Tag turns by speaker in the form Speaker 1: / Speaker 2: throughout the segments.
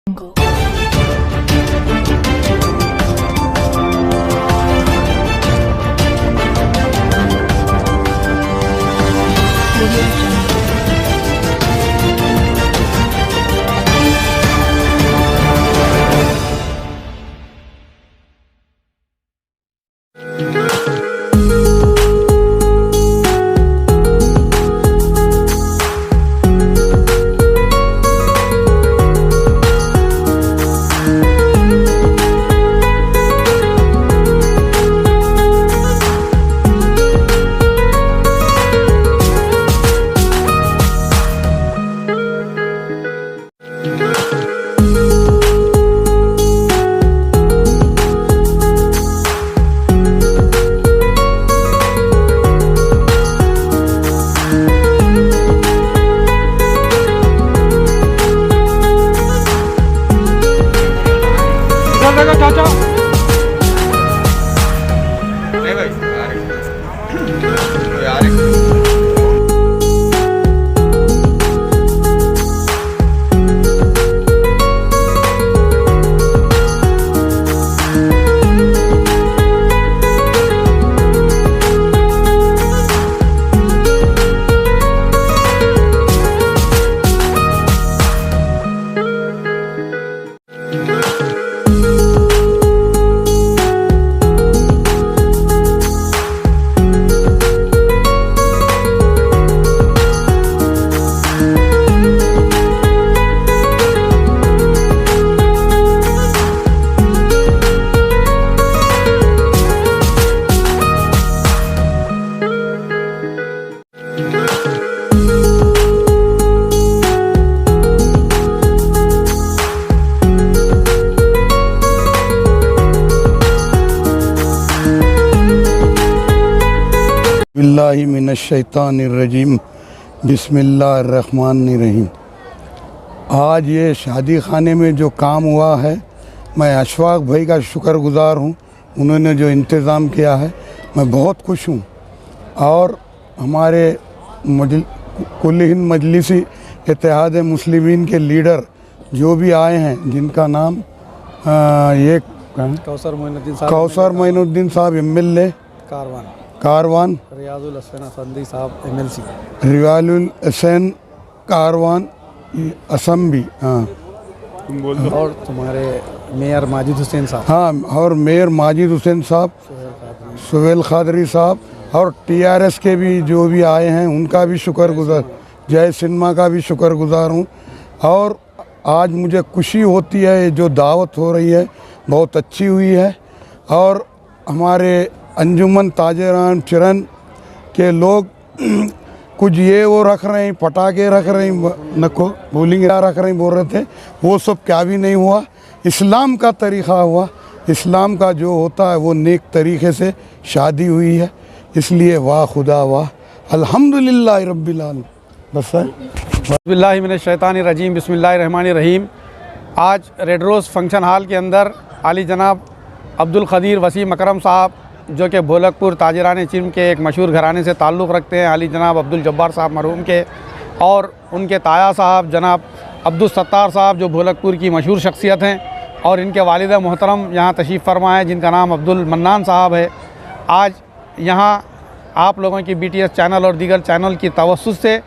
Speaker 1: Jungle. Audio Jungle.
Speaker 2: चाचा
Speaker 3: नहीं भाई आ रहे
Speaker 4: बिस्मिल्लाहिमिनश्शैतानिर्रजीम बिस्मिल्लाहिर्रहमानिर्रहीम। आज ये शादी खाने में जो काम हुआ है, मैं अशफाक भाई का शुक्रगुज़ार हूँ। उन्होंने जो इंतज़ाम किया है, मैं बहुत खुश हूँ। और हमारे कुल हिंद मजलिसी इत्तेहाद मुस्लिमीन के लीडर जो भी आए हैं, जिनका नाम ये कौसर मोइनुद्दीन साहब MLA कारवान,
Speaker 2: रियाजुल हसन अफंदी साहब MLC,
Speaker 4: रियाजुल हसन कारवान असम्बी, हाँ,
Speaker 2: और तुम्हारे मेयर माजिद हुसैन साहब,
Speaker 4: हाँ, और मेयर माजिद हुसैन साहब, सुहेल खादरी साहब, और TRS के भी जो भी आए हैं उनका भी शुक्रगुजार, जय सिन्हा का भी शुक्रगुजार हूँ। और आज मुझे खुशी होती है, जो दावत हो रही है बहुत अच्छी हुई है। और हमारे अंजुमन ताजरान चिरन के लोग कुछ ये वो रख रहे हैं, पटाखे रख रहे हैं, नको बोलेंगे रख रहे हैं, बोल रहे थे, वो सब क्या भी नहीं हुआ। इस्लाम का तरीक़ा हुआ। इस्लाम का जो होता है वो नेक तरीक़े से शादी हुई है। इसलिए वाह खुदा वाह, अल्हम्दुलिल्लाह रब्बिल आलमीन। बस है।
Speaker 2: बिस्मिल्लाहिमिनश्शैतानिर्रजीम बिस्मिल्लाहिर्रहमानिर्रहीम। आज रेड रोज़ फंक्शन हॉल के अंदर आली जनाब अब्दुल क़दीर वसीम अकरम साहब, जो कि भोलकपुर ताजरान चिल्म के एक मशहूर घराने से ताल्लुक़ रखते हैं, आली जनाब अब्दुल जब्बार साहब मरहूम के, और उनके ताया साहब जनाब अब्दुल सत्तार साहब, जो भोलकपुर की मशहूर शख्सियत हैं, और इनके वालिदा मोहतरम यहाँ तशरीफ़ फरमा है, जिनका नाम अब्दुल मन्नान साहब है। आज यहाँ आप लोगों की BTS चैनल और दीगर चैनल की तवस्सुस से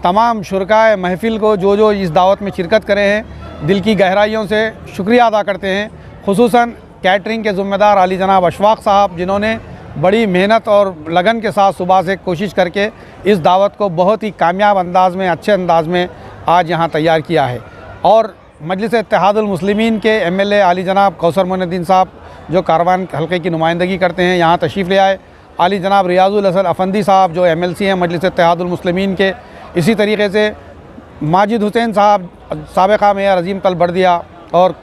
Speaker 2: तमाम शुरकाए महफ़िल को जो इस दावत में शिरकत करे हैं, दिल की गहराइयों से शुक्रिया अदा करते हैं। खुसूसन कैटरिंग के ज़िम्मेदार आली जनाब अशफाक साहब, जिन्होंने बड़ी मेहनत और लगन के साथ सुबह से कोशिश करके इस दावत को बहुत ही कामयाब अंदाज़ में, अच्छे अंदाज़ में आज यहाँ तैयार किया है। और मजलिस इत्तेहादुल मुस्लिमीन के MLA आली जनाब कौसर मोइनुद्दीन साहब, जो कारवान हल्के की नुमाइंदगी करते हैं, यहाँ तशरीफ़ ले आए। आली जनाब रियाजुल हसन अफंदी साहब, जो MLC हैं मजलिस इत्तेहादुल मुस्लिमीन के। इसी तरीके से माजिद हुसैन साहब, साबिक़ा मेयर अज़ीम तलबर्दिया, और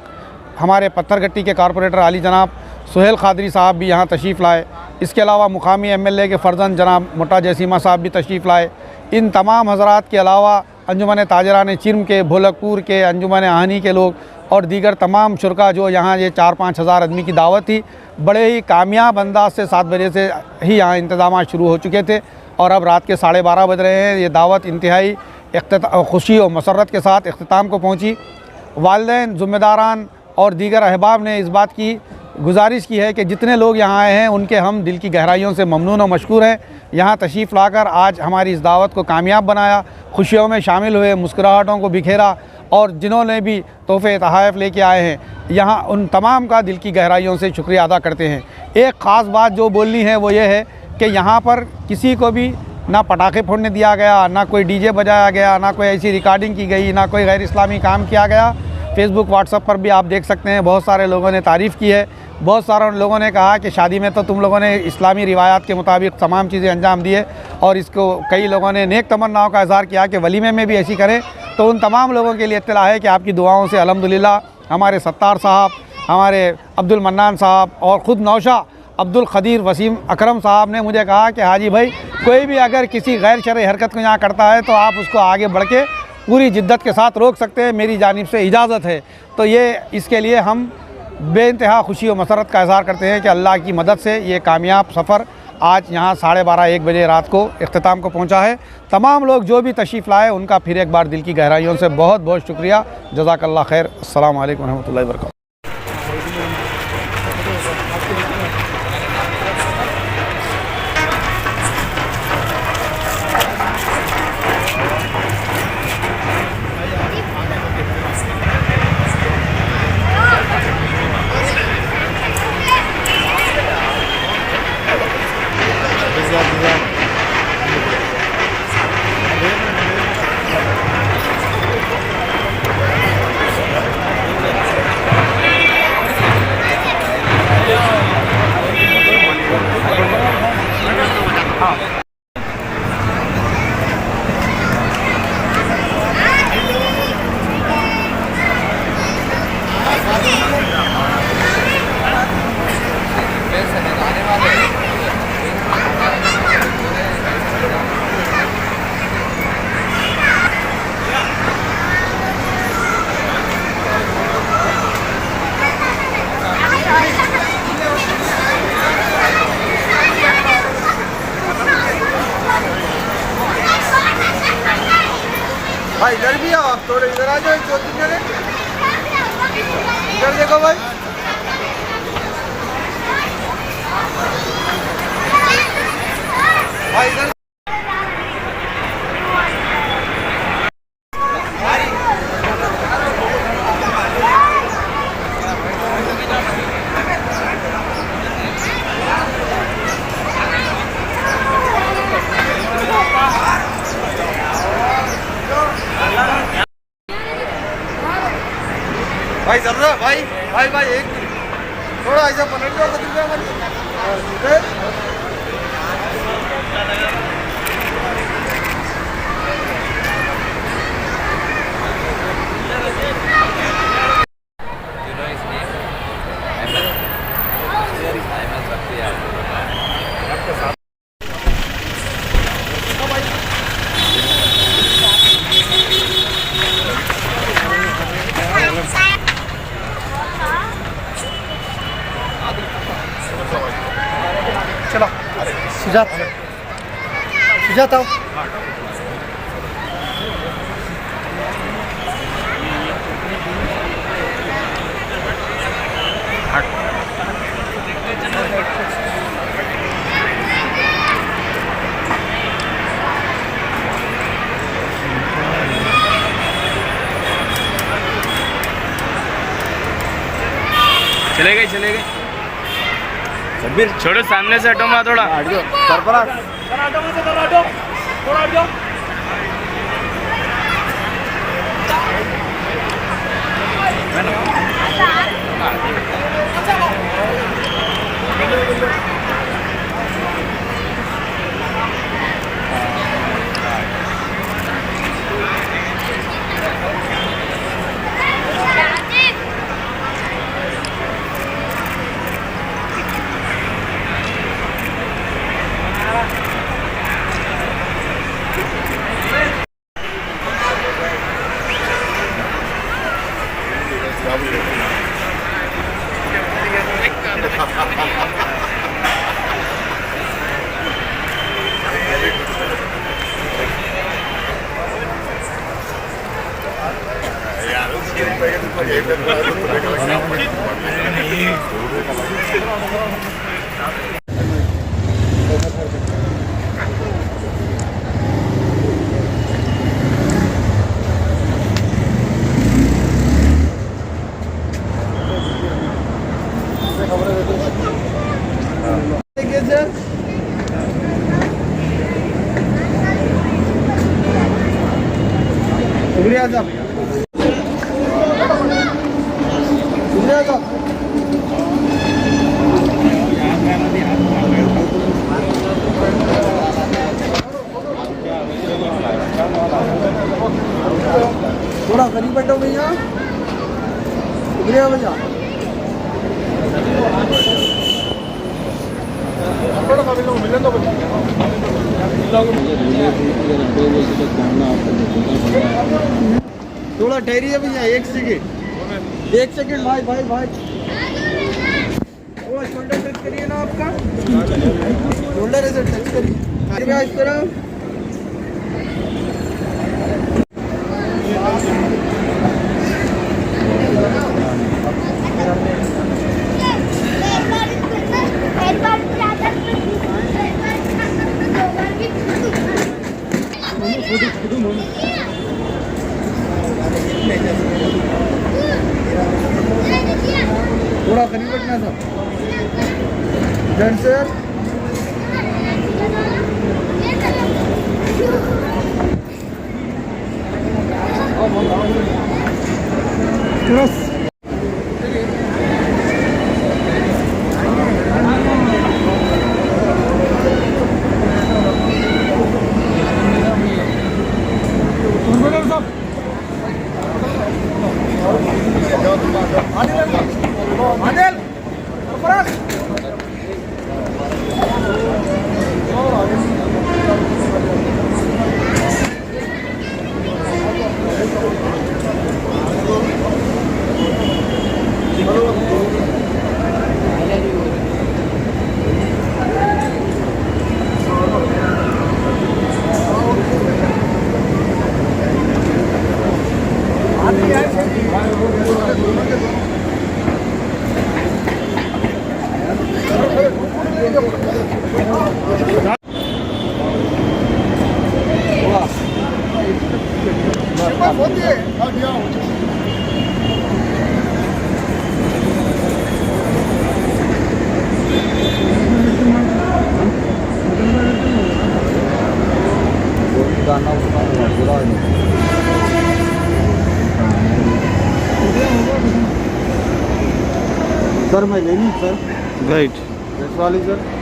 Speaker 2: हमारे पत्थरगट्टी के कारपोरेटर आली जनाब सुहेल खादरी साहब भी यहाँ तशरीफ़ लाए। इसके अलावा मुकामी MLA के फ़र्जंद जनाब मुट्टा जयसीमा साहब भी तशरीफ़ लाए। इन तमाम हज़रात के अलावा अंजुमन ताजरान चिल्म के, भोलकपुर के, अंजुमन आहानी के लोग और दीगर तमाम शुरका जो यहाँ ये 4-5 हज़ार आदमी की दावत थी, बड़े ही कामयाब अंदाज से 7 बजे से ही यहाँ इंतज़ाम शुरू हो चुके थे और अब रात के 12:30 बज रहे हैं। ये दावत इंतहाई खुशी और मसरत के साथ इख्तिताम को पहुँची। वालिदैन, ज़िम्मेदारान और दीगर अहबाब ने इस बात की गुजारिश की है कि जितने लोग यहाँ आए हैं उनके हम दिल की गहराइयों से ममनून और मशकूर हैं। यहाँ तशरीफ़ लाकर आज हमारी इस दावत को कामयाब बनाया, खुशियों में शामिल हुए, मुस्कुराहटों को बिखेरा और जिन्होंने भी तोहफ़े तहाइफ लेके आए हैं, यहाँ उन तमाम का दिल की गहराइयों से शुक्रिया अदा करते हैं। एक ख़ास बात जो बोलनी है वो ये है कि यहाँ पर किसी को भी ना पटाखे फोड़ने दिया गया, ना कोई डीजे बजाया गया, ना कोई ऐसी रिकॉर्डिंग की गई, ना कोई गैर इस्लामी काम किया गया। फ़ेसबुक, व्हाट्सएप पर भी आप देख सकते हैं, बहुत सारे लोगों ने तारीफ़ की है। बहुत सारे लोगों ने कहा कि शादी में तो तुम लोगों ने इस्लामी रिवायात के मुताबिक तमाम चीज़ें अंजाम दिए, और इसको कई लोगों ने नेक तमन्नाओं का इज़हार किया कि वलीमे में भी ऐसी करें। तो उन तमाम लोगों के लिए इत्तला है कि आपकी दुआओं से अल्हम्दुलिल्लाह हमारे सत्तार साहब, हमारे अब्दुल मन्नान साहब और ख़ुद नौशा अब्दुल खदीर वसीम अकरम साहब ने मुझे कहा कि हाजी भाई, कोई भी अगर किसी गैर शरई हरकत को यहाँ करता है तो आप उसको आगे बढ़ के पूरी जिद्दत के साथ रोक सकते हैं, मेरी जानिब से इजाज़त है। तो ये इसके लिए हम बेइंतहा खुशी और मसरत का इज़हार करते हैं कि अल्लाह की मदद से ये कामयाब सफ़र आज यहाँ 12:30-1 बजे रात को इख्तिताम को पहुँचा है। तमाम लोग जो भी तशरीफ़ लाए उनका फिर एक बार दिल की गहराइयों से बहुत बहुत शुक्रिया। जज़ाकल्लाह खैर। अस्सलामु अलैकुम रहमतुल्लाहि व बरकातहू।
Speaker 3: भाई इधर भी आओ, आप थोड़े इधर आ जाओ, इधर देखो भाई। भाई इधर भाई जरा भाई भाई भाई एक थोड़ा ऐसा पलट जाओ तो दिखा चलो सुजाता
Speaker 5: चले गए शब्बीर, छोड़ो सामने से हटो माँ थोड़ा
Speaker 3: सरफराज देखिए सर शुक्रिया साहब शुक्रिया साहब थोड़ा करीब बैठो भैया शुक्रिया भैया थोड़ा ठहरिए भैया 1 सेकंड भाई भाई भाई वो शोल्डर टच करिए ना आपका शोल्डर ऐसे टच करिए इस तरह थोड़ा करीब बैठना था डन सर सर मैं लेनी सर
Speaker 2: राइट
Speaker 3: वाली सर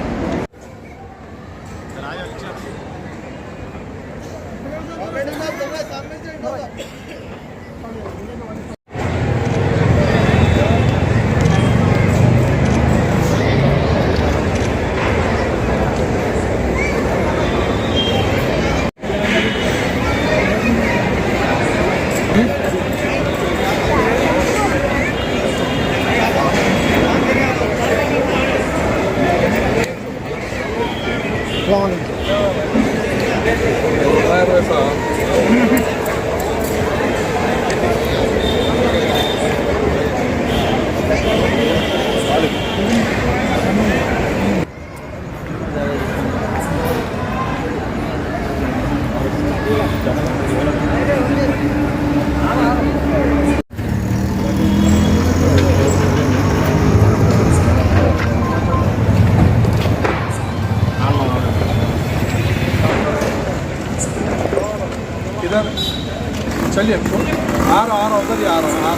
Speaker 2: इधर चलिए आ रहा उधर ही आ रहा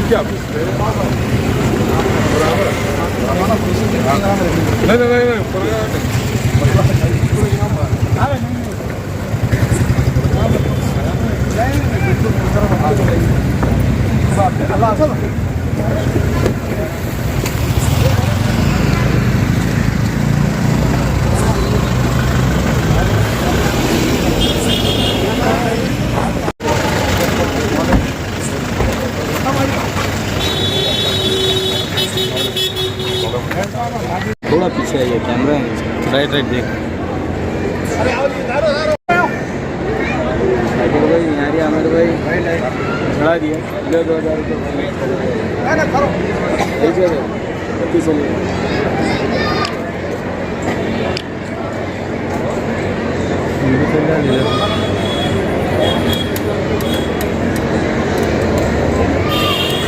Speaker 2: क्या
Speaker 6: थोड़ा पीछे आइए, कैमरा है राइट राइट देख। भाई यार आमिर भाई चढ़ा दिया, ले 2000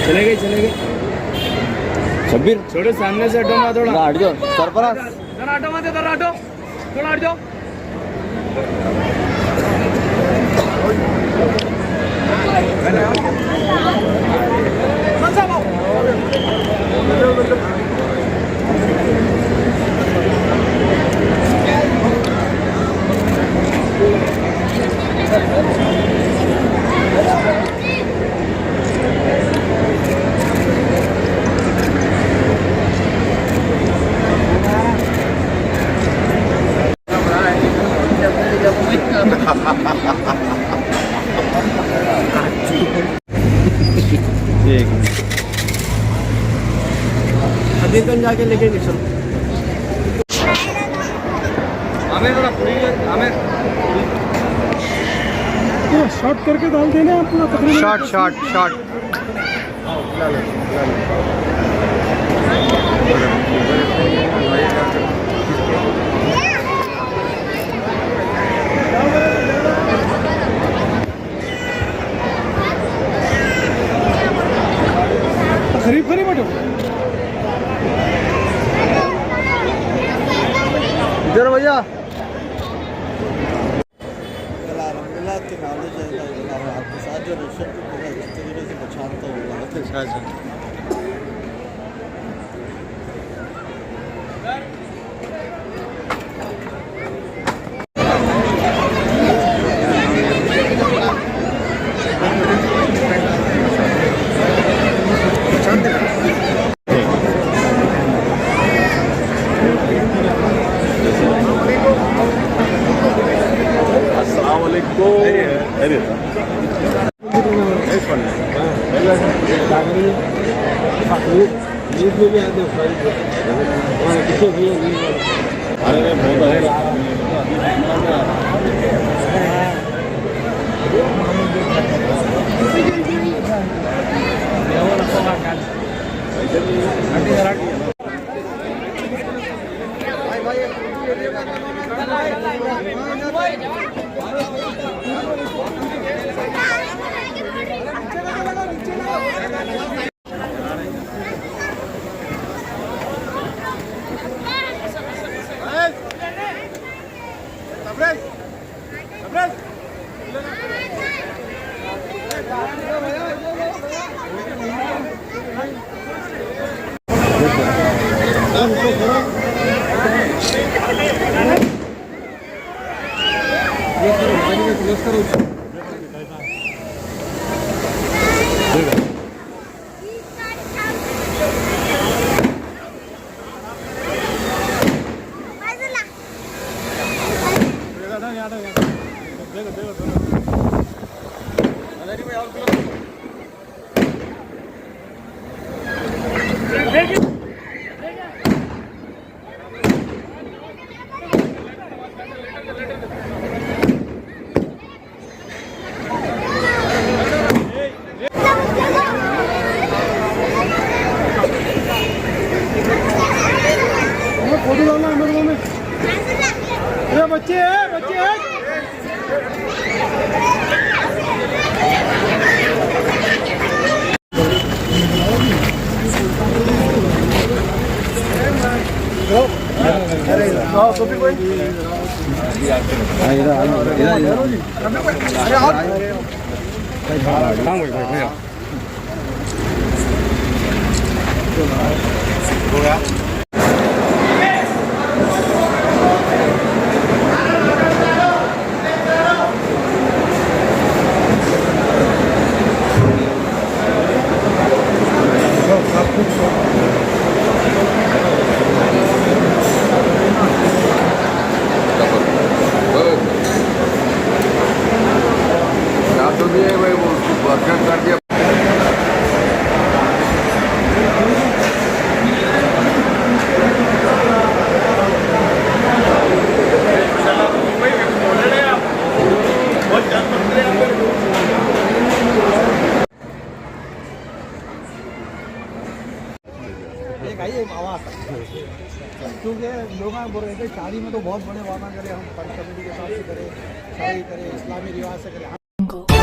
Speaker 5: चले गए
Speaker 6: शब्बीर
Speaker 5: छोड़ो, सामने से हटो ना थोड़ा।
Speaker 6: हट जाओ सरफराज।
Speaker 5: जरा हटो मत, इधर हटो, थोड़ा हट जाओ।
Speaker 3: हबीबगंज जाके लेके चलो।
Speaker 5: आमिर थोड़ा पूरी आमिर
Speaker 2: शॉर्ट करके डाल देना पूरा तकरीबन।
Speaker 3: शॉट शॉट शॉट
Speaker 2: खरीब खरीब बटो
Speaker 3: इधर भैया।
Speaker 7: आपके साथ जो रशियन को पूरा इस तरीके से पहचानता होगा।
Speaker 2: आ सकते हैं। क्योंकि लोग बोल रहे थे शादी में तो बहुत बड़े वादा करें, हम पंच कमेटी के साथ से करें, शादी करें, इस्लामी रिवाज से करें।